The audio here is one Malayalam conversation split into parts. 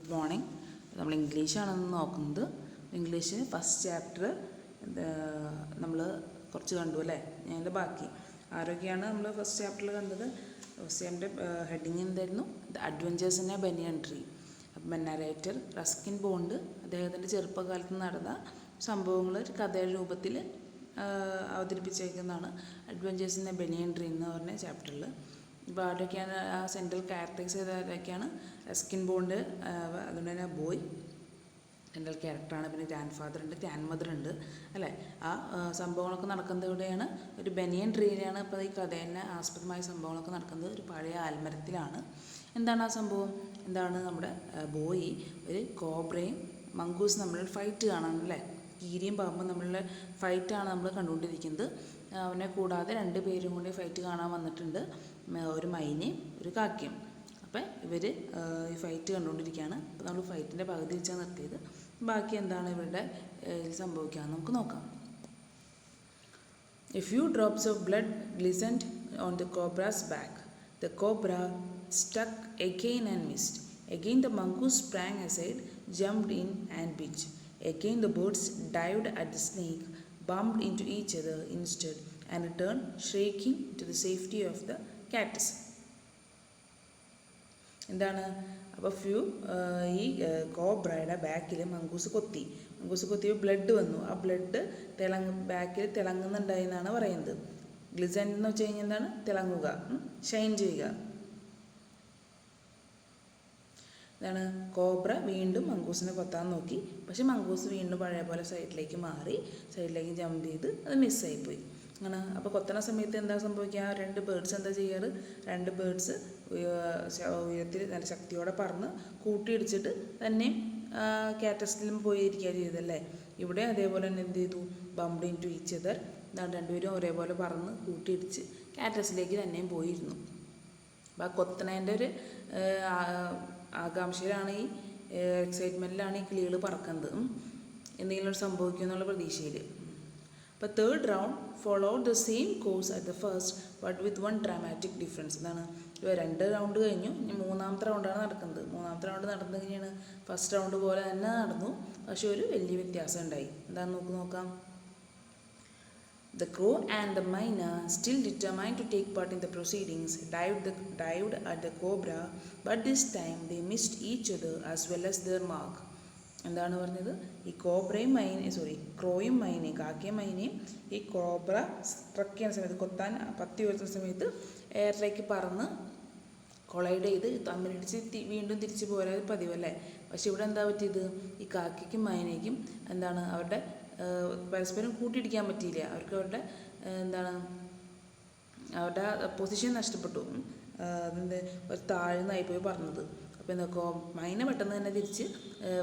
Good morning. നമ്മൾ ഇംഗ്ലീഷാണെന്ന് നോക്കുന്നത്. ഇംഗ്ലീഷ് ഫസ്റ്റ് ചാപ്റ്റർ നമ്മൾ കുറച്ച് കണ്ടു അല്ലേ. അതിൻ്റെ ബാക്കി ആരൊക്കെയാണ് നമ്മൾ ഫസ്റ്റ് ചാപ്റ്ററിൽ കണ്ടത്? ഫസ്റ്റ് ചാപ്റ്റർ ഹെഡിങ് എന്തായിരുന്നു? The adventures in a banyan tree. അപ്പം നരേറ്റർ റസ്കിൻ ബോണ്ട് അദ്ദേഹത്തിൻ്റെ ചെറുപ്പകാലത്ത് നടന്ന സംഭവങ്ങൾ ഒരു കഥയുടെ രൂപത്തിൽ അവതരിപ്പിച്ചേക്കുന്നതാണ് adventures in a banyan tree എന്ന് പറഞ്ഞ ചാപ്റ്ററിൽ. ഇപ്പോൾ ആരൊക്കെയാണ് ആ സെൻട്രൽ ക്യാരക്ടേഴ്സ് ചെയ്തവരൊക്കെയാണ്? റസ്കിൻ ബോണ്ട്, അതുകൊണ്ട് തന്നെ ബോയ് സെൻട്രൽ ക്യാരക്ടറാണ്. പിന്നെ ഗ്രാൻഡ് ഫാദർ ഉണ്ട്, ഗ്രാൻഡ് മദർ ഉണ്ട് അല്ലേ. ആ സംഭവങ്ങളൊക്കെ നടക്കുന്നത് ഇവിടെയാണ്, ഒരു ബനിയൻ ട്രീയിലാണ്. ഇപ്പോൾ ഈ കഥ തന്നെ ആസ്പദമായ സംഭവങ്ങളൊക്കെ നടക്കുന്നത് ഒരു പഴയ ആൽമരത്തിലാണ്. എന്താണ് ആ സംഭവം? എന്താണ് നമ്മുടെ ബോയ് ഒരു കോബ്രയും മങ്കൂസ് തമ്മിലുള്ള ഫൈറ്റ് കാണാൻ അല്ലേ. കീരിയും പാമ്പും തമ്മിലുള്ള ഫൈറ്റാണ് നമ്മൾ കണ്ടുകൊണ്ടിരിക്കുന്നത്. അവനെ കൂടാതെ 2 പേരും കൂടി ഫൈറ്റ് കാണാൻ വന്നിട്ടുണ്ട്, ഒരു മൈനയും ഒരു കാക്കയും. അപ്പം ഇവർ ഈ ഫൈറ്റ് കണ്ടുകൊണ്ടിരിക്കുകയാണ്. അപ്പോൾ നമ്മൾ ഫൈറ്റിൻ്റെ പകുതി വെച്ചാണ് നിർത്തിയത്. ബാക്കി എന്താണ് ഇവരുടെ സംഭവിക്കാമെന്ന് നമുക്ക് നോക്കാം. A few drops of blood glistened on the cobra's back. The cobra struck again and missed. Again the mongoose sprang aside, jumped in and bit. Again the birds dived at the snake, bumped into each other instead, and returned shrieking to the safety of the cactus. എന്താണ് അപ്പോൾ ഈ കോബ്രയുടെ ബാക്കിൽ മങ്കൂസ് കൊത്തിയപ്പോൾ ബ്ലഡ് വന്നു. ആ ബ്ലഡ് ബാക്കിൽ തിളങ്ങുന്നുണ്ടായി എന്നാണ് പറയുന്നത്. ഗ്ലിസൻ എന്ന് വെച്ച് കഴിഞ്ഞാൽ എന്താണ്? തിളങ്ങുക, ഷൈൻ ചെയ്യുക. എന്താണ്? കോബ്ര വീണ്ടും മങ്കൂസിനെ കൊത്താൻ നോക്കി. പക്ഷെ മങ്കൂസ് വീണ്ടും പഴയ പോലെ സൈഡിലേക്ക് ജമ്പ് ചെയ്ത് അത് മിസ്സായിപ്പോയി. അങ്ങനെ അപ്പോൾ കൊത്തണ സമയത്ത് എന്താ സംഭവിക്കുക? 2 ബേർഡ്സ് എന്താ ചെയ്യാറ്? 2 ബേർഡ്സ് ഉയരത്തിൽ നല്ല ശക്തിയോടെ പറന്ന് കൂട്ടിയിടിച്ചിട്ട് തന്നെ കാറ്റസിലും പോയി ഇരിക്കുക ചെയ്തല്ലേ. ഇവിടെ അതേപോലെ തന്നെ എന്ത് ചെയ്തു? ബംപ്ഡ് ഇൻ ടു ഈച്ച് അതർ. 2 പേരും ഒരേപോലെ പറന്ന് കൂട്ടിയിടിച്ച് കാറ്റസിലേക്ക് തന്നെയും പോയിരുന്നു. അപ്പോൾ ആ കൊത്തണേൻ്റെ ഒരു ആകാംക്ഷയിലാണ്, ഈ എക്സൈറ്റ്മെൻറ്റിലാണ് ഈ കിളികൾ പറക്കുന്നത്, എന്തെങ്കിലും സംഭവിക്കും എന്നുള്ള പ്രതീക്ഷയിൽ. അപ്പോൾ 3rd round followed the same course as the first but with one dramatic difference. എന്താണ്? 2 റൗണ്ട് കഴിഞ്ഞു, ഇനി 3ാമത്തെ റൗണ്ടാണ് നടക്കുന്നത്. 3ാമത്തെ റൗണ്ട് നടന്നത് എങ്ങനെയാണ്? ഫസ്റ്റ് റൗണ്ട് പോലെ തന്നെ നടന്നു, പക്ഷെ ഒരു വലിയ വ്യത്യാസം ഉണ്ടായി. എന്താണെന്ന് നോക്കാം. The crow and the myna, still determined to take part in the proceedings, dived at the cobra, but this time they missed each other as well as their mark. എന്താണ് പറഞ്ഞത്? ഈ ക്രോയും മൈനയും കാക്കയും മൈനയും ഈ കോബ്ര സ്ട്രക്ക് ചെയ്യുന്ന സമയത്ത്, കൊത്താൻ പത്തി ഉയർത്തുന്ന സമയത്ത് എയറിലേക്ക് പറന്ന് കൊളൈഡ് ചെയ്ത് തമ്മിലിടിച്ച് വീണ്ടും തിരിച്ചു പോരാൻ പതിവല്ലേ. പക്ഷെ ഇവിടെ എന്താ പറ്റിയത്? ഈ കാക്കയ്ക്കും മൈനയ്ക്കും എന്താണ് അവരുടെ പരസ്പരം കൂട്ടിയിടിക്കാൻ പറ്റിയില്ല. അവർക്ക് അവരുടെ പൊസിഷൻ നഷ്ടപ്പെട്ടു. ഒരു താഴ്ന്നായിപ്പോയി പറഞ്ഞത്. അപ്പോൾ എന്താ മൈന പെട്ടെന്ന് തന്നെ തിരിച്ച്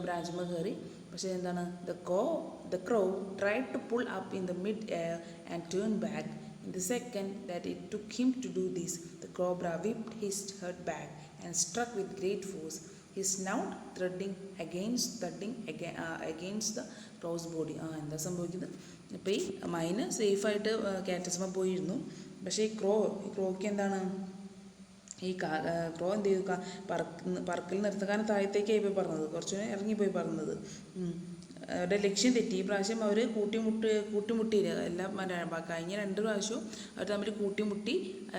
ബ്രാഞ്ചുമ്മ കയറി. പക്ഷേ എന്താണ്? The crow tried to pull up in the mid-air and turn back. In the second that it took him to do this, the cobra whipped his head back and struck with great force, his snout thudding against the crow's body. എന്താ സംഭവിക്കുന്നത്? ഇപ്പോൾ ഈ മൈന സേഫായിട്ട് കാറ്റസ്മ പോയിരുന്നു. പക്ഷേ ഈ ക്രോയ്ക്ക് എന്താണ്? ഈ ക്രോ എന്ത് ചെയ്തു? പറക്കൽ നിർത്തുക. കാരണം താഴത്തേക്കായി പോയി പറഞ്ഞത്, കുറച്ച് ഇറങ്ങിപ്പോയി പറഞ്ഞത്. അവരുടെ ലക്ഷ്യം തെറ്റി. ഈ പ്രാവശ്യം അവർ കൂട്ടിമുട്ടിയില്ല. കഴിഞ്ഞ 2 പ്രാവശ്യവും അവർ തമ്മിൽ കൂട്ടിമുട്ടി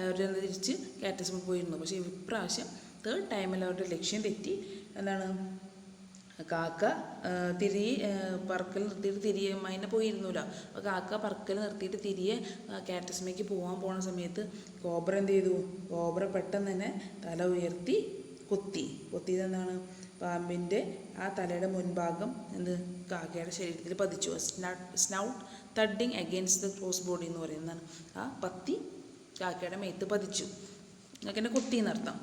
അവർ തിരിച്ച് കാറ്റസ്മ പോയിരുന്നു. പക്ഷേ ഇപ്രാവശ്യം 3rd ടൈമിൽ അവരുടെ ലക്ഷ്യം തെറ്റി. എന്താണ്? കാക്ക പറക്കൽ നിർത്തിയിട്ട് തിരികെ മൈന പോയിരുന്നില്ല. അപ്പോൾ കാക്ക പറക്കൽ നിർത്തിയിട്ട് തിരികെ കാറ്റസ്മയ്ക്ക് പോകാൻ സമയത്ത് കോബ്ര എന്ത് ചെയ്തു? കോബ്ര പെട്ടെന്ന് തന്നെ തല ഉയർത്തി കൊത്തിയത് എന്താണ്? പാമ്പിൻ്റെ ആ തലയുടെ മുൻഭാഗം കാക്കയുടെ ശരീരത്തിൽ പതിച്ചു. Snout thudding against the crow's body എന്ന് പറയുന്നതാണ്. ആ പത്തി കാക്കയുടെ മേത്ത് പതിച്ചു. അങ്ങനെ കൊത്തിയെന്നർത്ഥം.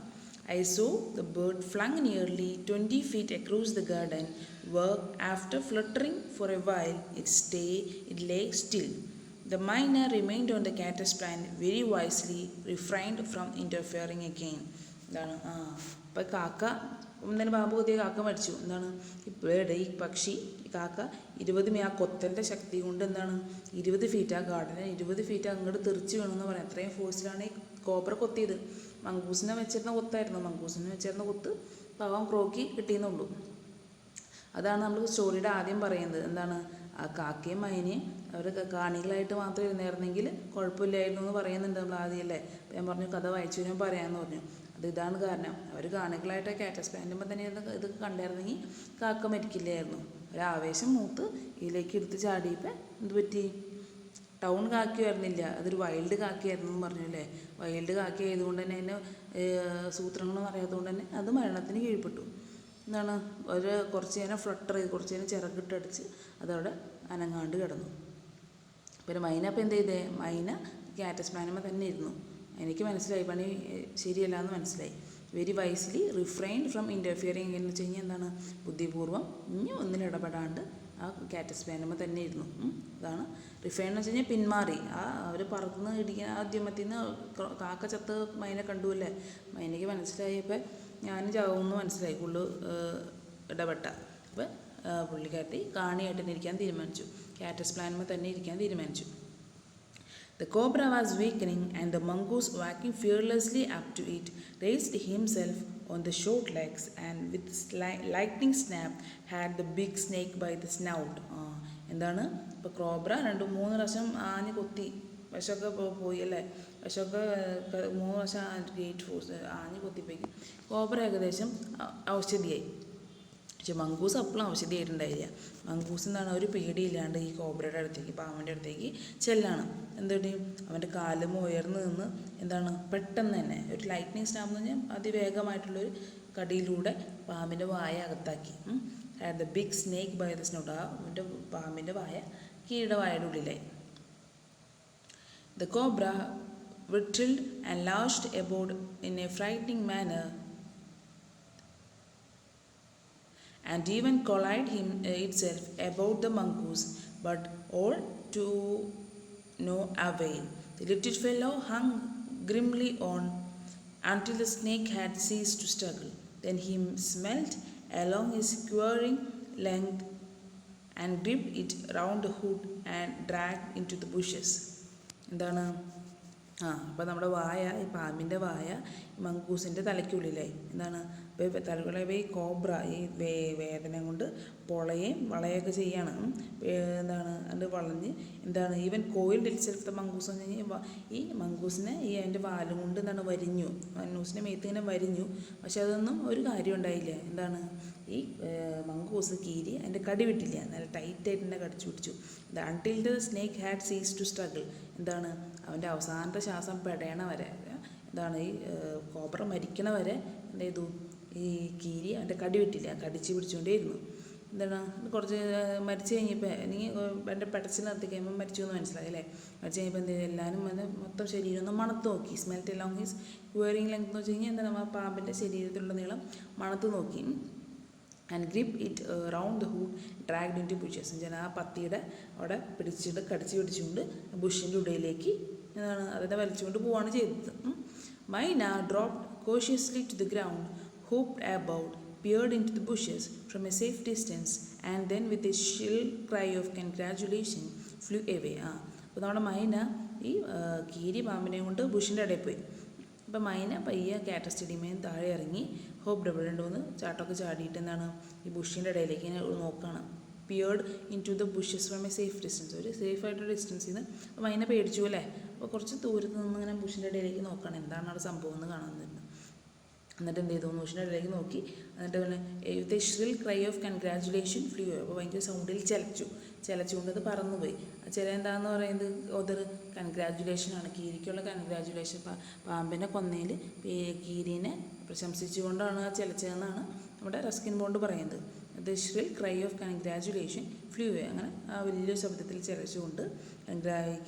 I saw the bird flung nearly 20 feet across the garden, where after fluttering for a while it lay still. The myna remained on the cactus plant, very wisely refrained from interfering again. എന്താണ്? അപ്പോൾ കാക്ക എന്താണ്? പാമ്പ് കൊത്തിയ കാക്ക മരിച്ചു. എന്താണ്? ഇവിടെ ഈ പക്ഷി കാക്ക 20 ആ കൊത്തലിൻ്റെ ശക്തി കൊണ്ട് എന്താണ് 20 ഫീറ്റ് ആ ഗാർഡന് 20 ഫീറ്റ് അങ്ങോട്ട് തെറിച്ച് വീണമെന്ന് പറയാം. അത്രയും ഫോഴ്സിലാണ് ഈ കോബ്ര കൊത്തിയത്. മങ്കൂസിനെ വെച്ചിരുന്ന കൊത്തായിരുന്നു. മങ്കൂസിനെ വെച്ചിരുന്ന കൊത്ത് പാവം ക്രോക്ക് കിട്ടിയെന്നുള്ളൂ. അതാണ് നമ്മൾ സ്റ്റോറിയുടെ ആദ്യം പറയുന്നത്. എന്താണ്, ആ കാക്കയും മൈനയും അവർ കാണികളായിട്ട് മാത്രം ഇരുന്നായിരുന്നെങ്കിൽ കുഴപ്പമില്ലായിരുന്നു എന്ന് പറയുന്നുണ്ട് നമ്മൾ ആദ്യമല്ലേ. അപ്പോൾ ഞാൻ പറഞ്ഞു കഥ വായിച്ചു വരുമ്പോൾ പറയാമെന്ന് പറഞ്ഞു. ഇതാണ് കാരണം. അവർ കാണികളായിട്ട് കാറ്റസ് പാൻറ്റുമ്പോൾ തന്നെ ഇത് കണ്ടായിരുന്നെങ്കിൽ കാക്ക മരിക്കില്ലായിരുന്നു. ഒരാവേശം മൂത്ത് ഇതിലേക്ക് എടുത്ത് ചാടിയപ്പോൾ എന്ത് പറ്റി, ടൗൺ കാക്കിയായിരുന്നില്ല, അതൊരു വൈൽഡ് കാക്കിയായിരുന്നു എന്ന് പറഞ്ഞു അല്ലേ. വൈൽഡ് കാക്കി ആയതുകൊണ്ട് തന്നെ അതിന് സൂത്രങ്ങളൊന്നും അറിയാത്തതുകൊണ്ട് തന്നെ അത് മരണത്തിന് കീഴ്പ്പെട്ടു. എന്താണ്, ഒരു കുറച്ച് നേരം ഫ്ലട്ടർ ചെയ്ത് കുറച്ച് നേരം ചിറകിട്ടടിച്ച് അതവിടെ അനങ്ങാണ്ട് കിടന്നു. പിന്നെ മൈന അപ്പോൾ എന്ത് ചെയ്തേ, മൈന കാറ്റസ് പാൻറ്റുമ്പോൾ തന്നെ ഇരുന്നു. എനിക്ക് മനസ്സിലായി പണി ശരിയല്ല എന്ന് മനസ്സിലായി. Very wisely refrained from interfering എന്ന് വെച്ച് കഴിഞ്ഞാൽ എന്താണ്, ബുദ്ധിപൂർവ്വം ഇനി ഒന്നിലും ഇടപെടാണ്ട് ആ കാറ്റസ് പാൻറ്റുമ്പോൾ തന്നെ ഇരുന്നു. അതാണ് റിഫൈൻ എന്ന് വെച്ച് കഴിഞ്ഞാൽ പിന്മാറി. അവർ പറന്ന് ഇടിക്കാൻ ആ ഉദ്യമത്തിൽ നിന്ന് കാക്ക ചത്ത് മൈന കണ്ടുവല്ലേ. മൈനയ്ക്ക് മനസ്സിലായപ്പോൾ ഞാൻ ചാവുമെന്ന് മനസ്സിലായി പുള്ളു ഇടപെട്ട. അപ്പോൾ പുള്ളിക്കാരത്തി കാണിയായിട്ട് തന്നെ ഇരിക്കാൻ തീരുമാനിച്ചു. കാറ്റസ് പാൻറ്റുമ്പോൾ തന്നെ ഇരിക്കാൻ തീരുമാനിച്ചു. The cobra was weakening, and the mongoose, walking fearlessly up to it, raised himself on the short legs and with lightning snap had the big snake by the snout. എന്താണ്, ഇപ്പോൾ കോബ്ര 2-3 പ്രാവശ്യം ആഞ്ഞ് കൊത്തി, വിഷമൊക്കെ പോയി അല്ലേ. വിഷമൊക്കെ 3 പ്രാവശ്യം ഗേറ്റ് ഫോഴ്സ് ആഞ്ഞ് കൊത്തിപ്പോയി. കോബ്ര ഏകദേശം ഔഷധിയായി. പക്ഷെ മങ്കൂസ് അപ്പോഴും ഔഷധിയായിട്ടുണ്ടായില്ല. മങ്കൂസ് എന്താണ്, ഒരു പേടിയില്ലാണ്ട് ഈ കോബ്രയുടെ അടുത്തേക്ക്, പാമ്പിൻ്റെ അടുത്തേക്ക് ചെല്ലാണ്. എന്തുകൊണ്ട്, അവൻ്റെ കാലും ഉയർന്നു നിന്ന് എന്താണ് പെട്ടെന്ന് തന്നെ ഒരു ലൈറ്റ്നിങ് സ്നാപ്പ് എന്ന് പറഞ്ഞാൽ അതിവേഗമായിട്ടുള്ളൊരു കടിയിലൂടെ പാമ്പിൻ്റെ വായ അകത്താക്കി. At the big snake by the snout, അവൻ്റെ പാമ്പിൻ്റെ വായ കീയുടെ വായയുടെ ഉള്ളിലായി. The cobra writtled and lashed about in a frightening manner and even collided itself about the mongoose, but all to no avail. The little fellow hung grimly on until the snake had ceased to struggle. Then he smelt along his quivering length and gripped it round the hood and dragged into the bushes. എന്താണ്, അപ്പോൾ നമ്മുടെ വായ, ഈ പാമ്പിൻ്റെ വായ മങ്കൂസിൻ്റെ തലയ്ക്കുള്ളിലായി. എന്താണ്, തലകളെ ഈ കോബ്ര ഈ വേദന കൊണ്ട് പൊളയും വളയൊക്കെ ചെയ്യാണ്. എന്താണ്, അത് വളഞ്ഞ് എന്താണ്, ഈവൻ കോയിൽഡ് ഇറ്റ്സെൽഫ് ദ മങ്കൂസ് എന്ന് കഴിഞ്ഞാൽ ഈ മങ്കൂസിനെ ഈ അതിൻ്റെ വാലും കൊണ്ട് എന്താണ് വരിഞ്ഞു, മങ്കൂസിൻ്റെ മേത്ത് ഇങ്ങനെ വരിഞ്ഞു. പക്ഷെ അതൊന്നും ഒരു കാര്യം ഉണ്ടായില്ല. എന്താണ്, ഈ മങ്കൂസ് കീരി അതിൻ്റെ കടി വിട്ടില്ല, നല്ല ടൈറ്റായിട്ട് തന്നെ കടിച്ചു പിടിച്ചു. Until the snake had cease to struggle. എന്താണ്, അവൻ്റെ അവസാനത്തെ ശ്വാസം പെടയണ വരെ, എന്താണ് ഈ കോബ്ര മരിക്കണ വരെ എന്ത് ചെയ്തു, ഈ കീരി അവൻ്റെ കടി വിട്ടില്ല, കടിച്ച് പിടിച്ചുകൊണ്ടേയിരുന്നു. എന്താണ്, കുറച്ച് മരിച്ചു കഴിഞ്ഞപ്പോൾ എനിക്ക് എൻ്റെ പെടച്ചിൽ നിർത്തി കഴിയുമ്പോൾ മരിച്ചു എന്ന് മനസ്സിലായി അല്ലേ. മരിച്ചു കഴിഞ്ഞപ്പോൾ എന്ത് ചെയ്തു, എല്ലാവരും അത് മൊത്തം ശരീരം ഒന്ന് മണത്ത് നോക്കി. സ്മെൽറ്റ് എലോങ് ഹിസ് ക്വയറിങ് ലെങ്ത് എന്ന് വെച്ച് കഴിഞ്ഞാൽ എന്താണ്, ആ പാമ്പിൻ്റെ ശരീരത്തിലുള്ള നീളം മണത്ത് നോക്കി. And grip it round the hood dragged into bushes. ഞാൻ ആ പത്തിയുടെ അവിടെ പിടിച്ചിട്ട് കടിച്ച് പിടിച്ചുകൊണ്ട് ബുഷിൻ്റെ ഉടയിലേക്ക് എന്താണ് അതിനെ വലിച്ചുകൊണ്ട് പോവുകയാണ് ചെയ്തത്. മൈന dropped cautiously to the ground, hopped about, peered into the bushes from a safe distance, and then with a shrill cry of congratulation flew away. അപ്പോൾ നമ്മുടെ മൈന ഈ കീരി പാമ്പിനെ കൊണ്ട് ബുഷിൻ്റെ ഇടയിൽ പോയി. അപ്പോൾ മൈന പയ്യെ കാറ്റസ് ചെടിമേൻ താഴെ ഇറങ്ങി ഹോപ്പ് ഡബിൾ ഉണ്ടോന്ന് ചാട്ടമൊക്കെ ചാടിയിട്ട് എന്താണ് ഈ ബുഷിൻ്റെ ഇടയിലേക്ക് ഇങ്ങനെ നോക്കുകയാണ്. Peered into the bushes from a safe distance, ഒരു സേഫായിട്ടൊരു ഡിസ്റ്റൻസിൽ നിന്ന്. അപ്പോൾ മൈന പേടിച്ചു അല്ലേ. അപ്പോൾ കുറച്ച് ദൂരത്ത് നിന്ന് ഇങ്ങനെ ബുഷിൻ്റെ ഇടയിലേക്ക് നോക്കുകയാണ്, എന്താണ് അവിടെ സംഭവം എന്ന് കാണുന്നുണ്ട്. എന്നിട്ട് എന്ത് ചെയ്തു, ബുഷിൻ്റെ ഇടയിലേക്ക് നോക്കി. എന്നിട്ട് with a shrill cry of congratulation flew. അപ്പോൾ ഭയങ്കര സൗണ്ടിൽ ചിലച്ചുകൊണ്ട് അത് പറന്നുപോയി. ചില എന്താണെന്ന് പറയുന്നത് ഒതർ കൺഗ്രാജുലേഷനാണ്, കീരിക്കുള്ള കൺഗ്രാജുലേഷൻ. പാമ്പിനെ കൊന്നതിൽ കീരിനെ പ്രശംസിച്ചുകൊണ്ടാണ് ആ ചിലച്ചതെന്നാണ് നമ്മുടെ റസ്കിൻ ബോണ്ട് പറയുന്നത്. The shrill cry of congratulation flew. അങ്ങനെ ആ വലിയ ശബ്ദത്തിൽ ചിലച്ചുകൊണ്ട്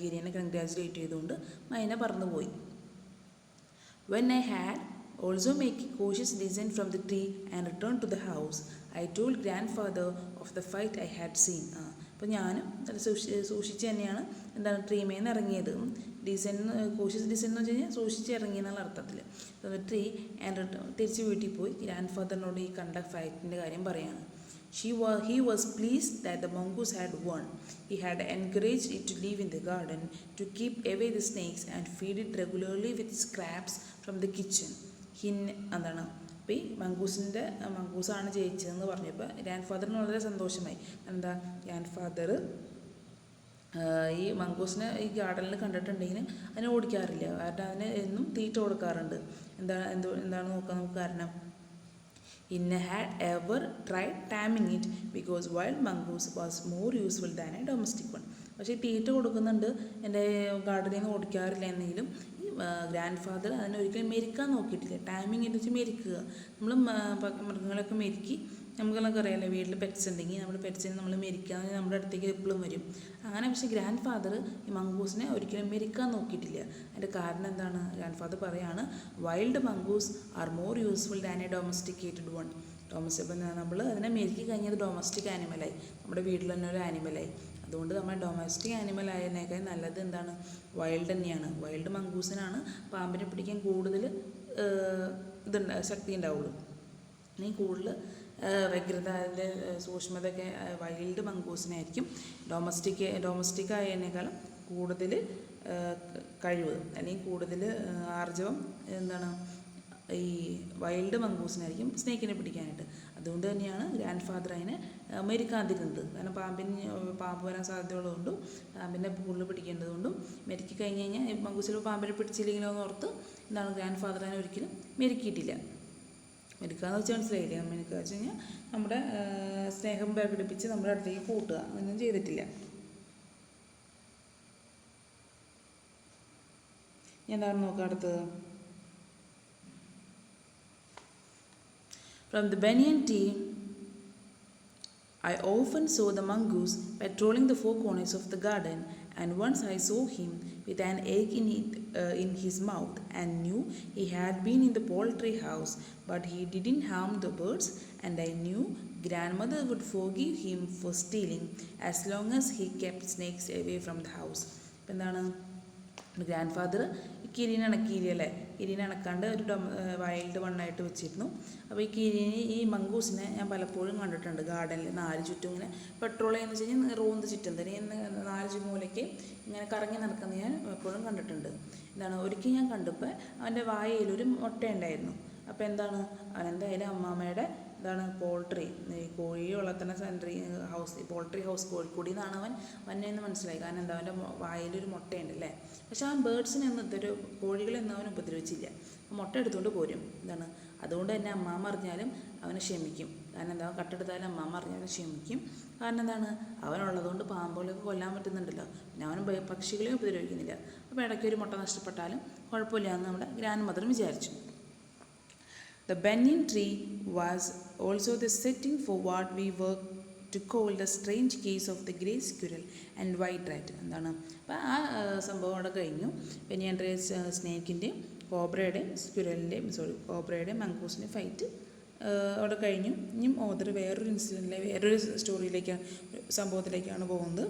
കീരിനെ കൺഗ്രാജുലേറ്റ് ചെയ്തുകൊണ്ട് മൈന പറന്നുപോയി. When I had also make a cautious descent from the tree and return to the house, I told grandfather of the fight I had seen. അപ്പോൾ ഞാനും സൂക്ഷിച്ച് തന്നെയാണ് എന്താണ് ട്രീമേൽ നിന്ന് ഇറങ്ങിയത്. കോഷ്യസ് ഡിസൈൻ എന്ന് വെച്ച് കഴിഞ്ഞാൽ സൂക്ഷിച്ച് ഇറങ്ങി എന്നുള്ള അർത്ഥത്തിൽ. ട്രീ ആൻഡ് തിരിച്ച് വീട്ടിൽ പോയി ഗ്രാൻഡ് ഫാദറിനോട് ഈ കണ്ട ഫൈറ്റിൻ്റെ കാര്യം പറയാണ്. He was pleased that the mongoose had won. He had encouraged it to live in the garden, to keep away the snakes and feed it regularly with scraps from the kitchen. എന്താണ് അപ്പോൾ ഈ മങ്കൂസാണ് ജയിച്ചതെന്ന് പറഞ്ഞപ്പോൾ ഗ്രാൻഡ് ഫാദറിന് വളരെ സന്തോഷമായി. എന്താ, ഗ്രാൻഡ് ഫാദർ ഈ മങ്കൂസിനെ ഈ ഗാർഡനിൽ കണ്ടിട്ടുണ്ടെങ്കിൽ അതിനെ ഓടിക്കാറില്ല. കാരണം അതിന് എന്നും തീറ്റ കൊടുക്കാറുണ്ട്. എന്താണ് നോക്കാൻ നമുക്ക് കാരണം. ഇന്ന had ever tried taming it because wild mongoose was more useful than a domestic one. പക്ഷേ തീറ്റ കൊടുക്കുന്നുണ്ട്, എൻ്റെ ഗാർഡനിൽ നിന്ന് ഓടിക്കാറില്ല എന്നെങ്കിലും ഈ ഗ്രാൻഡ് ഫാദർ അതിനൊരിക്കലും മെരിക്കാൻ നോക്കിയിട്ടില്ല. ടാമിങ് എന്ന് വെച്ചാൽ മെരിക്കുക. നമ്മൾ മൃഗങ്ങളൊക്കെ മെരുക്കി, നമുക്കെല്ലാം അറിയാമല്ലോ, വീട്ടിൽ പെറ്റ്സ് ഉണ്ടെങ്കിൽ നമ്മൾ പെറ്റ്സിനെ നമ്മൾ മെരിക്കാൻ നമ്മുടെ അടുത്തേക്ക് എപ്പോഴും വരും. അങ്ങനെ പക്ഷേ ഗ്രാൻഡ് ഫാദർ ഈ മങ്കൂസിനെ ഒരിക്കലും മെരിക്കാൻ നോക്കിയിട്ടില്ല. അതിൻ്റെ കാരണം എന്താണ്? ഗ്രാൻഡ് ഫാദർ പറയാണ്, wild mongoose are more useful than a domesticated one. ഇപ്പം നമ്മൾ അതിനെ മെരുക്കി കഴിഞ്ഞത് ഡൊമസ്റ്റിക് ആനിമലായി, നമ്മുടെ വീട്ടിൽ തന്നെ ഒരു ആനിമലായി. അതുകൊണ്ട് നമ്മൾ ഡൊമസ്റ്റിക് ആനിമൽ ആയതിനേക്കാൾ നല്ലത് എന്താണ്? വൈൽഡ് തന്നെയാണ്. വൈൽഡ് മങ്കൂസിനാണ് പാമ്പിനെ പിടിക്കാൻ കൂടുതൽ ശക്തി ഉണ്ടാവുള്ളൂ. ഇനി കൂടുതൽ വ്യഗ്രത, അതിൻ്റെ സൂക്ഷ്മതയൊക്കെ വൈൽഡ് മങ്കൂസിനായിരിക്കും. ഡൊമസ്റ്റിക് ആയതിനേക്കാളും കൂടുതൽ കഴിവ് അല്ലെങ്കിൽ കൂടുതൽ ആർജവം എന്താണ് ഈ വൈൽഡ് മങ്കൂസിനായിരിക്കും സ്നേക്കിനെ പിടിക്കാനായിട്ട്. അതുകൊണ്ട് തന്നെയാണ് ഗ്രാൻഡ് ഫാദർ അതിനെ മെരുക്കാതിരുന്നത്. കാരണം പാമ്പ് വരാൻ സാധ്യതയുള്ളതുകൊണ്ടും പാമ്പിനെ കൂടുതൽ പിടിക്കേണ്ടതുകൊണ്ടും മെരുക്കി കഴിഞ്ഞ് കഴിഞ്ഞാൽ മങ്കൂസിൽ പാമ്പിനെ പിടിച്ചില്ലെങ്കിലോ എന്ന് ഓർത്ത് എന്താണ് ഗ്രാൻഡ് ഫാദർ അതിനെ ഒരിക്കലും മെരുക്കിയിട്ടില്ല. മെരുക്കാന്ന് വെച്ചാൽ മനസ്സിലായില്ലേ? മെരുക്കുക വെച്ച് കഴിഞ്ഞാൽ നമ്മുടെ സ്നേഹം പ്രകടിപ്പിച്ച് നമ്മുടെ അടുത്തേക്ക് കൂട്ടുക, അതൊന്നും ചെയ്തിട്ടില്ല. എന്താണ് നോക്കുക അടുത്തത്. From the banyan tree, I often saw the mongoose patrolling the four corners of the garden, and once I saw him with an egg in his mouth and knew he had been in the poultry house, but he didn't harm the birds, and I knew grandmother would forgive him for stealing as long as he kept snakes away from the house. എന്താണ് ഗ്രാൻഡ് ഫാദർ കിരീനെ അണക്കിയില്ലേ? കിരീനെ അണക്കാണ്ട് ഒരു വൈൽഡ് വണ്ണായിട്ട് വെച്ചിരുന്നു. അപ്പോൾ ഈ മങ്കൂസിനെ ഞാൻ പലപ്പോഴും കണ്ടിട്ടുണ്ട് ഗാർഡനിൽ 4 ചുറ്റും ഇങ്ങനെ പെട്രോൾ ചെയ്യുന്ന വെച്ച് കഴിഞ്ഞാൽ റോന്ത് ചുറ്റും തന്നെ 4 മൂലയ്ക്ക് ഇങ്ങനെ കറങ്ങി നടക്കുന്നത് ഞാൻ എപ്പോഴും കണ്ടിട്ടുണ്ട്. എന്താണ് ഒരിക്കൽ ഞാൻ കണ്ടപ്പോൾ അവൻ്റെ വായയിലൊരു മുട്ടയുണ്ടായിരുന്നു. അപ്പോൾ എന്താണ് അവനെന്തായാലും അമ്മാമ്മയുടെ പോൾട്രി കോഴി വളർത്തുന്ന പോൾട്രി ഹൗസ് കോഴിക്കോടി നിന്നാണ് അവൻ വന്നതെന്ന് മനസ്സിലായി. കാരണം എന്താ അവൻ്റെ വായിലൊരു മുട്ടയുണ്ട് അല്ലേ. പക്ഷെ അവൻ ബേർഡ്സിനൊന്നും കോഴികളെയൊന്നും അവൻ ഉപദ്രവിച്ചില്ല. മുട്ട എടുത്തുകൊണ്ട് പോരും. അതുകൊണ്ട് തന്നെ അമ്മാമ്മ അറിഞ്ഞാലും അവനെ ക്ഷമിക്കും. കാരണം എന്താ കട്ടെടുത്താലും അമ്മാമ്മ അറിഞ്ഞാലും ക്ഷമിക്കും. കാരണം എന്താണ് അവനുള്ളതുകൊണ്ട് പാമ്പുകളൊക്കെ കൊല്ലാൻ പറ്റുന്നുണ്ടല്ലോ. പിന്നെ അവൻ പക്ഷികളെ ഉപദ്രവിക്കുന്നില്ല. അപ്പോൾ ഇടയ്ക്ക് ഒരു മുട്ട നഷ്ടപ്പെട്ടാലും കുഴപ്പമില്ല എന്ന് നമ്മുടെ ഗ്രാൻഡ് മദറും വിചാരിച്ചു. The banyan tree was also the setting for what we were to call the strange case of the grey squirrel and white rat. എന്താണ് അപ്പോൾ ആ സംഭവം അവിടെ കഴിഞ്ഞു. ബനിയൻ ട്രീ സ്നേക്കിൻ്റെയും കോബ്രയുടെയും മങ്കൂസിൻ്റെയും ഫൈറ്റ് അവിടെ കഴിഞ്ഞു. ഇനിയും ഓതർ വേറൊരു സ്റ്റോറിയിലേക്കാണ് സംഭവത്തിലേക്കാണ് പോകുന്നത്.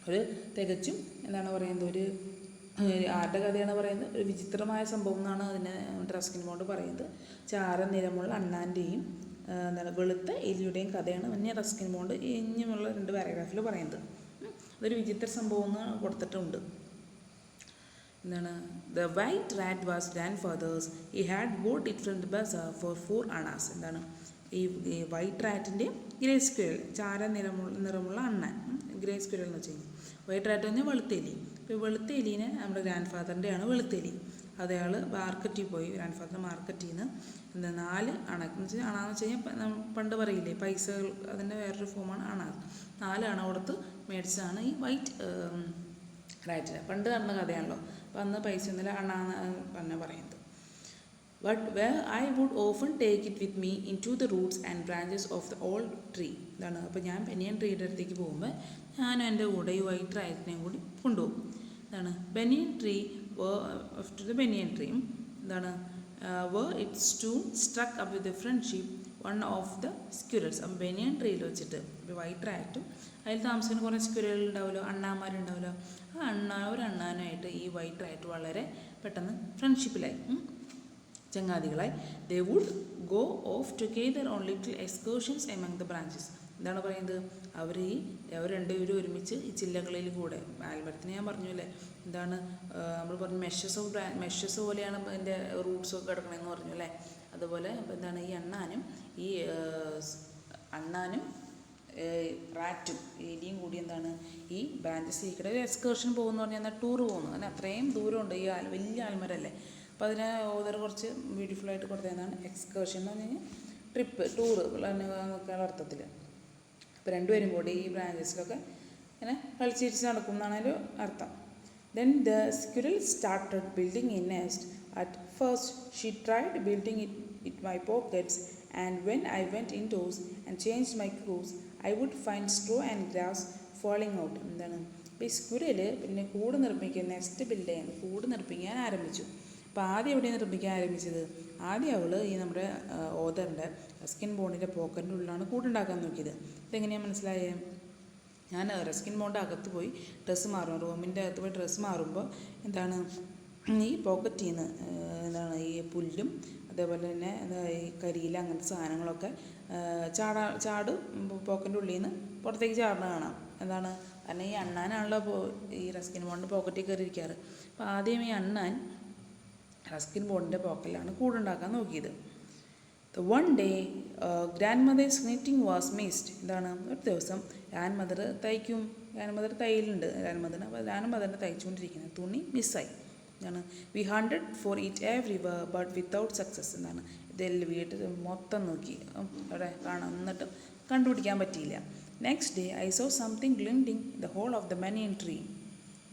ഒരു തികച്ചും ഒരു ആരുടെ കഥയാണ് പറയുന്നത്? ഒരു വിചിത്രമായ സംഭവം എന്നാണ് അതിനെ റസ്കിൻ ബോണ്ട് പറയുന്നത്. ചാര നിറമുള്ള അണ്ണാൻ്റെയും വെളുത്ത എലിയുടെയും കഥയാണ് പിന്നെ റസ്കിൻ ബോണ്ട് ഇനിയുമുള്ള 2 പാരഗ്രാഫിൽ പറയുന്നത്. അതൊരു വിചിത്ര സംഭവം എന്ന് കൊടുത്തിട്ടുണ്ട്. The white rat was grandfather's. He had bought it from the bazaar for 4 annas. ഈ വൈറ്റ് റാറ്റിൻ്റെയും ഗ്രേ സ്ക്വിരൽ, ചാര നിറമുള്ള അണ്ണൻ, ഗ്രേ സ്ക്വിരൽ എന്ന് വെച്ച് കഴിഞ്ഞാൽ വൈറ്റ് റാറ്റ് പറഞ്ഞാൽ വെളുത്തേലി. ഇപ്പോൾ വെളുത്തേലീനെ നമ്മുടെ ഗ്രാൻഡ് ഫാദറിൻ്റെയാണ് വെളുത്തേലി. അതയാൾ മാർക്കറ്റിൽ പോയി, ഗ്രാൻഡ് ഫാദർ മാർക്കറ്റിൽ നിന്ന് 4 അണ എന്ന് വെച്ചാൽ അണാന്ന് വെച്ച് കഴിഞ്ഞാൽ പണ്ട് പറയില്ലേ പൈസകൾ, അതിൻ്റെ വേറൊരു ഫോമാണ് അണ. 4 അണ കൊടുത്ത് മേടിച്ചതാണ് ഈ വൈറ്റ് റാറ്റിനെ. പണ്ട് നടന്ന കഥയാണല്ലോ. അപ്പോൾ അന്ന് പൈസ ഒന്നുമില്ല, അണാന്ന് പറയുന്നത്. But where I would often take it with me into the roots and branches of the old tree. അപ്പോൾ ഞാൻ ബനിയൻ ട്രീയുടെ അടുത്തേക്ക് പോകുമ്പോൾ ഞാൻ എൻ്റെ കൂടെ ഈ വൈറ്റ് റാറ്റിനെയും കൂടി കൊണ്ടുപോകും. Banyan tree to the banyan tree where its tomb struck up with the friendship one of the squirrels. അപ്പോൾ ബനിയൻ ട്രീയിൽ വെച്ചിട്ട് വൈറ്റ് റാറ്റും അതിൽ താമസിക്കുന്ന കുറേ സ്ക്വിരൽ ഉണ്ടാവുമല്ലോ, അണ്ണാന്മാരുണ്ടാവുമല്ലോ, ആ ഒരു അണ്ണാനായിട്ട് ഈ വൈറ്റ് റാറ്റ് വളരെ പെട്ടെന്ന് ഫ്രണ്ട്ഷിപ്പിലായി, ചങ്ങാതികളായി. They would go off together on little excursions among the branches. എന്താണ് പറയുന്നത്? അവർ രണ്ടുപേരും ഒരുമിച്ച് ഈ ചില്ലകളിൽ കൂടെ, ആൽമരത്തിന് ഞാൻ പറഞ്ഞല്ലേ നമ്മൾ പറഞ്ഞു മെഷസ് പോലെയാണ് അതിൻ്റെ റൂട്ട്സൊക്കെ കിടക്കണമെന്ന് പറഞ്ഞു അല്ലേ. അതുപോലെ അപ്പോൾ എന്താണ് ഈ ഈ അണ്ണാനും റാറ്റും എലിയും കൂടി എന്താണ് ഈ ബ്രാഞ്ചസിലേക്കിടെ ഒരു എക്സ്കർഷൻ പോകുമെന്ന് പറഞ്ഞാൽ എന്നാൽ ടൂർ പോകുന്നു. അങ്ങനെ അത്രയും ദൂരമുണ്ട് ഈ വലിയ ആൽമരല്ലേ. അപ്പോൾ അതിനെ ഓതർ കുറച്ച് ബ്യൂട്ടിഫുള്ളായിട്ട് കൊടുത്തതാണ് എക്സ്കർഷൻ എന്ന് പറഞ്ഞു കഴിഞ്ഞാൽ ട്രിപ്പ് ടൂറ് നോക്കാനുള്ള അർത്ഥത്തിൽ. അപ്പോൾ രണ്ടുപേരും കൂടി ഈ ബ്രാഞ്ചസിലൊക്കെ ഇങ്ങനെ കളിച്ചിരിച്ച് നടക്കും എന്നാണ് ഒരു അർത്ഥം. Then the squirrel started building a nest. At first she tried building it in my pockets, and when I went indoors and changed my clothes, I would find straw and grass falling out. എന്താണ് ഇപ്പോൾ ഈ സ്ക്വിറൽ പിന്നെ കൂട് നിർമ്മിക്കാൻ നെസ്റ്റ് ബിൽഡ് ചെയ്യാൻ കൂട് നിർമ്മിക്കാൻ ആരംഭിച്ചു. അപ്പോൾ ആദ്യം എവിടെയാണ് നിർമ്മിക്കാൻ ആരംഭിച്ചത്? ആദ്യം അവൾ ഈ നമ്മുടെ ഓതറിൻ്റെ സ്കിൻ ബോണിൻ്റെ പോക്കറ്റിൻ്റെ ഉള്ളിലാണ് കൂടുണ്ടാക്കാൻ നോക്കിയത്. ഇതെങ്ങനെയാണ് മനസ്സിലായത്? ഞാൻ റസ്കിൻ ബോണ്ട് അകത്ത് പോയി ഡ്രസ്സ് മാറും, റൂമിൻ്റെ അകത്ത് പോയി ഡ്രസ്സ് മാറുമ്പോൾ എന്താണ് ഈ പോക്കറ്റിൽ നിന്ന് എന്താണ് ഈ പുല്ലും അതേപോലെ തന്നെ ഈ കരിയില അങ്ങനത്തെ സാധനങ്ങളൊക്കെ ചാടും പോക്കറ്റിൻ്റെ ഉള്ളിൽ നിന്ന് പുറത്തേക്ക് ചാടുന്ന കാണാം. എന്താണ് കാരണം ഈ അണ്ണാനാണല്ലോ ഈ റസ്കിൻ ബോണ്ട് പോക്കറ്റിൽ കയറിയിരിക്കാറ്. അപ്പോൾ ആദ്യം ഈ അണ്ണാൻ റസ്കിൻ ബോണ്ടിൻ്റെ പോക്കറ്റിലാണ് കൂടുണ്ടാക്കാൻ നോക്കിയത്. One day, grandmother's knitting was missed. എന്താണ് ഒരു ദിവസം ഗ്രാൻഡ് മദർ തയ്യലുണ്ട് ഗ്രാൻഡ് അപ്പോൾ ഗ്രാൻഡ് തയ്ച്ചുകൊണ്ടിരിക്കുന്നത് തുണി മിസ്സായി. എന്താണ് we hunted for it everywhere but without success. എന്താണ് ഇതെല്ലാം വീട്ടിൽ മൊത്തം നോക്കി അവിടെ കാണാം, എന്നിട്ടും കണ്ടുപിടിക്കാൻ പറ്റിയില്ല. Next day I saw something glinting the hole of the banyan tree.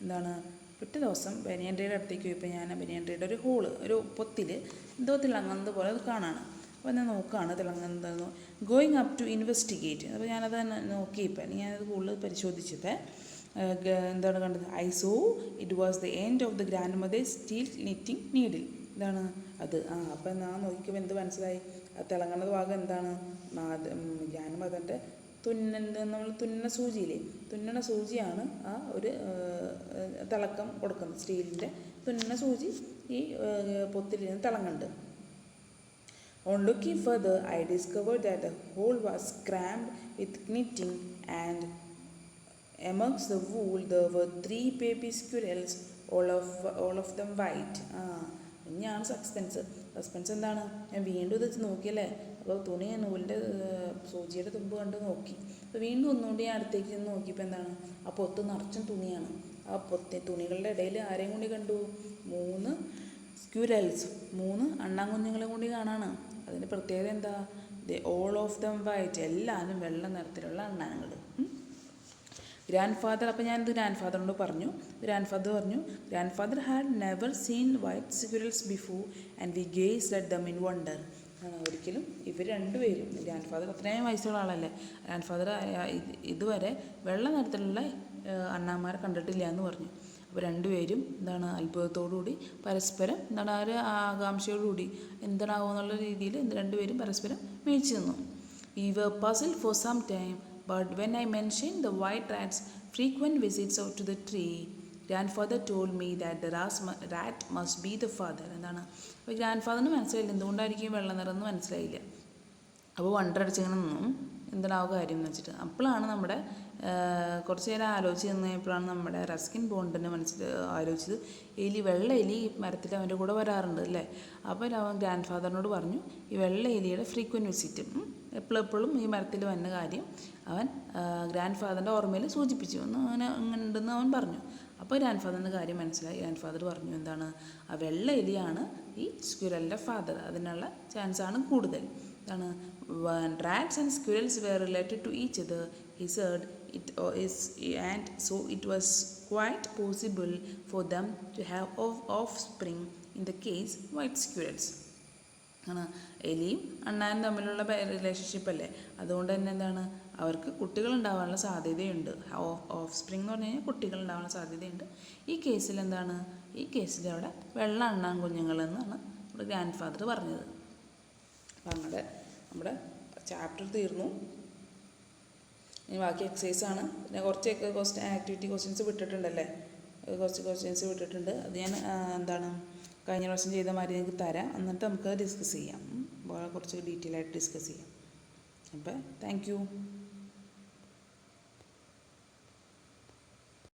എന്താണ് പിറ്റേ ദിവസം ബനിയൻ ട്രീയുടെ അടുത്തേക്ക് പോയപ്പോൾ ഞാൻ ബനിയൻ ട്രീയുടെ ഒരു ഹോള് ഒരു പൊത്തിൽ എന്തോ തിളങ്ങുന്നത് പോലെ അത് കാണാണ്. അപ്പോൾ ഞാൻ നോക്കുകയാണ് തിളങ്ങുന്നതെന്ന്. Going up to investigate. അപ്പോൾ ഞാനത് നോക്കിയപ്പോൾ ഞാനത് കൂടുതൽ പരിശോധിച്ചപ്പോൾ എന്താണ് കണ്ടത്? I saw it was the end of the grandmother's steel knitting needle. ഇതാണ് അത്. അപ്പോൾ ഞാൻ നോക്കിയപ്പോൾ എന്ത് മനസ്സിലായി? തിളങ്ങുന്നത് ഭാഗം എന്താണ്? ഗ്രാൻഡ് മദറിൻ്റെ നമ്മൾ തുന്നണ സൂചിയില്ലേ, തുന്നണ സൂചിയാണ് ആ ഒരു തിളക്കം കൊടുക്കുന്നത്. സ്റ്റീലിൻ്റെ തുന്നണ സൂചി ഈ പൊത്തിൽ നിന്ന് തിളങ്ങുന്നുണ്ട്. On looking further, I discovered that the hole was crammed with knitting, and amongst the wool there were 3 baby squirrels, all of them white. ഇനിയാണ് സസ്പെൻസ് എന്താണ്? ഞാൻ വീണ്ടും ഇത് നോക്കിയല്ലേ. അപ്പോൾ തുണി നൂലിൻ്റെ സൂചിയുടെ തുമ്പ് കണ്ട് നോക്കി. അപ്പോൾ വീണ്ടും ഒന്നുകൊണ്ട് ഞാൻ അടുത്തേക്ക് ചെന്ന് നോക്കിയപ്പോൾ എന്താണ്? ആ പൊത്ത് നിറച്ചും തുണിയാണ്. ആ തുണികളുടെ ഇടയിൽ ആരെയും കൂടി കണ്ടു? 3 സ്ക്വിറൽസ്, 3 അണ്ണാൻകുഞ്ഞുങ്ങളെ കൂടി കാണാണ്. അതിൻ്റെ പ്രത്യേകത എന്താ? ഓൾ ഓഫ് ദം വൈറ്റ്, എല്ലാവരും വെള്ള നിറത്തിലുള്ള അണ്ണാനുകൾ. ഗ്രാൻഡ് ഫാദർ, അപ്പോൾ ഞാനിത് ഗ്രാൻഡ് ഫാദറിനോട് പറഞ്ഞു. Grand father had never seen white squirrels before and we gazed at them in wonder. ഒരിക്കലും ഇവർ രണ്ടുപേരും, ഗ്രാൻഡ് ഫാദർ അത്രയും വയസ്സുള്ള ആളല്ലേ, ഗ്രാൻഡ് ഫാദർ ഇതുവരെ വെള്ള നിറത്തിലുള്ള അണ്ണാന്മാരെ കണ്ടിട്ടില്ല എന്ന് പറഞ്ഞു. അപ്പോൾ രണ്ടുപേരും എന്താണ് അത്ഭുതത്തോടുകൂടി പരസ്പരം എന്താണ് ആ ഒരു ആകാംക്ഷയോടുകൂടി എന്താണാവുക എന്നുള്ള രീതിയിൽ രണ്ടുപേരും പരസ്പരം മേടിച്ചു നിന്നു. We were puzzled for some time, but when I mentioned the white rat's frequent visits out to the tree, grandfather told me that the rat must be the father. എന്താണ് അപ്പോൾ ഗ്രാൻഡ് ഫാദറിന് മനസ്സിലായില്ല എന്തുകൊണ്ടായിരിക്കും വെള്ള നിറം എന്ന് മനസ്സിലായില്ല. അപ്പോൾ വണ്ടടിച്ചിങ്ങനെ നിന്നും എന്താണാവുക കാര്യം എന്ന് വെച്ചിട്ട്. അപ്പോഴാണ് നമ്മുടെ കുറച്ച് നേരം ആലോചിച്ച് നിന്നപ്പോഴാണ് നമ്മുടെ റസ്കിൻ ബോണ്ടിനെ ആലോചിച്ചത്. വെള്ള എലി മരത്തിൽ അവൻ്റെ കൂടെ വരാറുണ്ട് അല്ലേ. അപ്പോൾ അവൻ ഗ്രാൻഡ് ഫാദറിനോട് പറഞ്ഞു ഈ വെള്ള എലിയുടെ ഫ്രീക്വൻറ്റ് വിസിറ്റ് എപ്പോഴും ഈ മരത്തിൽ വന്ന കാര്യം അവൻ ഗ്രാൻഡ് ഫാദറിൻ്റെ ഓർമ്മയിൽ സൂചിപ്പിച്ചു അങ്ങനെ ഉണ്ടെന്ന് അവൻ പറഞ്ഞു. അപ്പോൾ ഗ്രാൻഡ് ഫാദറിൻ്റെ കാര്യം മനസ്സിലായി. ഗ്രാൻഡ് ഫാദർ പറഞ്ഞു എന്താണ് ആ വെള്ള എലിയാണ് ഈ സ്ക്വിറലിൻ്റെ ഫാദർ, അതിനുള്ള ചാൻസാണ് കൂടുതൽ. എന്താണ് rats and squirrels were related to each other, he said, and so it was quite possible for them to have offspring, in the case white squirrels. എലിയും അണ്ണാനും തമ്മിലുള്ള റിലേഷൻഷിപ്പ് അല്ലേ, അതുകൊണ്ട് തന്നെ എന്താണ് അവർക്ക് കുട്ടികൾ ഉണ്ടാവാനുള്ള സാധ്യതയുണ്ട്. ഓഫ് സ്പ്രിങ് എന്ന് പറഞ്ഞു കഴിഞ്ഞാൽ കുട്ടികൾ ഉണ്ടാവാനുള്ള സാധ്യതയുണ്ട്. ഈ കേസിൽ എന്താണ് ഈ കേസിൽ അവിടെ വെള്ള അണ്ണാൻ കുഞ്ഞുങ്ങളെന്നാണ് നമ്മുടെ ഗ്രാൻഡ് ഫാദർ പറഞ്ഞത്. അപ്പം നമ്മുടെ ചാപ്റ്റർ തീർന്നു. ഇനി ബാക്കി എക്സസൈസാണ്. പിന്നെ കുറച്ചൊക്കെ ആക്ടിവിറ്റി ക്വസ്റ്റ്യൻസ് വിട്ടിട്ടുണ്ടല്ലേ, കുറച്ച് ക്വസ്റ്റ്യൻസ് വിട്ടിട്ടുണ്ട്. അത് ഞാൻ എന്താണ് കഴിഞ്ഞ പ്രാവശ്യം ചെയ്ത മാതിരി നിങ്ങൾക്ക് തരാം, എന്നിട്ട് നമുക്ക് ഡിസ്കസ് ചെയ്യാം, കുറച്ച് ഡീറ്റെയിൽ ആയിട്ട് ഡിസ്കസ് ചെയ്യാം. അപ്പോൾ താങ്ക് യു.